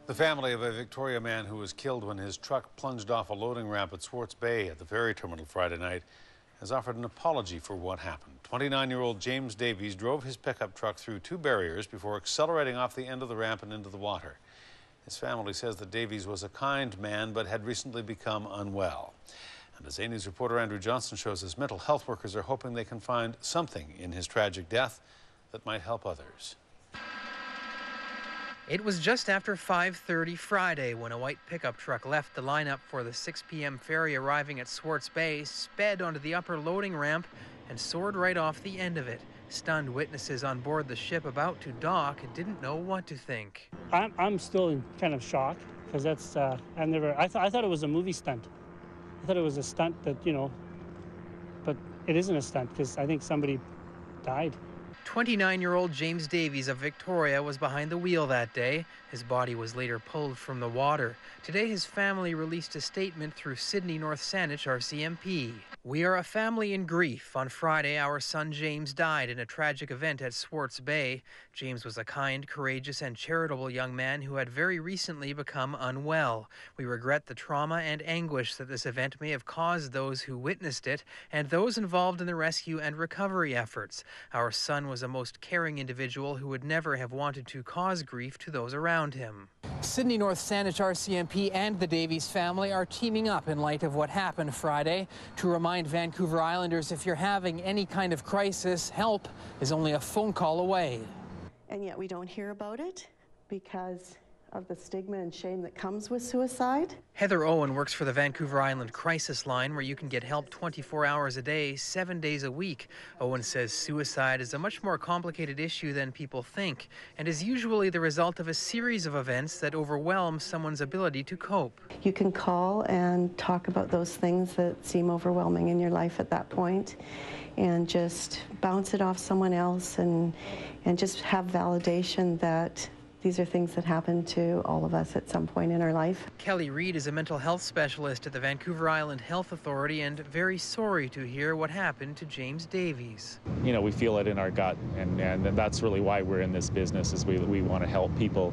The family of a Victoria man who was killed when his truck plunged off a loading ramp at Swartz Bay at the Ferry terminal Friday night has offered an apology for what happened. 29-year-old James Davies drove his pickup truck through two barriers before accelerating off the end of the ramp and into the water. His family says that Davies was a kind man but had recently become unwell. And as A News reporter Andrew Johnson shows us, mental health workers are hoping they can find something in his tragic death that might help others. It was just after 5:30 Friday when a white pickup truck left the lineup for the 6 p.m. ferry arriving at Swartz Bay, sped onto the upper loading ramp, and soared right off the end of it. Stunned witnesses on board the ship about to dock didn't know what to think. I'm still in kind of shock because that's I thought it was a movie stunt. I thought it was a stunt that, but it isn't a stunt because I think somebody died. 29-year-old James Davies of Victoria was behind the wheel that day. His body was later pulled from the water. Today, his family released a statement through Sidney Saanich RCMP. "We are a family in grief. On Friday, our son James died in a tragic event at Swartz Bay. James was a kind, courageous, and charitable young man who had very recently become unwell. We regret the trauma and anguish that this event may have caused those who witnessed it and those involved in the rescue and recovery efforts. Our son was a most caring individual who would never have wanted to cause grief to those around him." Sidney Saanich RCMP and the Davies family are teaming up in light of what happened Friday to remind Vancouver Islanders if you're having any kind of crisis, help is only a phone call away. And yet we don't hear about it because of the stigma and shame that comes with suicide. Heather Owen works for the Vancouver Island Crisis Line, where you can get help 24 hours a day, 7 days a week. Owen says suicide is a much more complicated issue than people think and is usually the result of a series of events that overwhelm someone's ability to cope. You can call and talk about those things that seem overwhelming in your life at that point and just bounce it off someone else and just have validation that these are things that happen to all of us at some point in our life. Kelly Reid is a mental health specialist at the Vancouver Island Health Authority and very sorry to hear what happened to James Davies. We feel it in our gut, and that's really why we're in this business, is we want to help people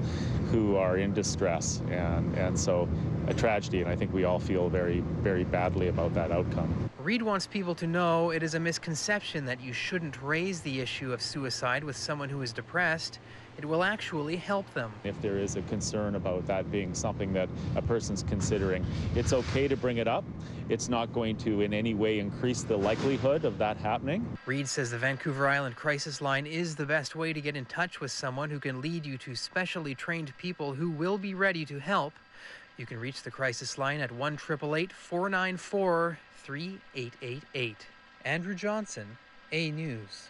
who are in distress, and so a tragedy, and I think we all feel very, very badly about that outcome. Reid wants people to know it is a misconception that you shouldn't raise the issue of suicide with someone who is depressed. It will actually help them. If there is a concern about that being something that a person's considering, it's okay to bring it up. It's not going to in any way increase the likelihood of that happening. Reid says the Vancouver Island Crisis Line is the best way to get in touch with someone who can lead you to specially trained people who will be ready to help. You can reach the crisis line at 1-888-494-3888. Andrew Johnson, A News.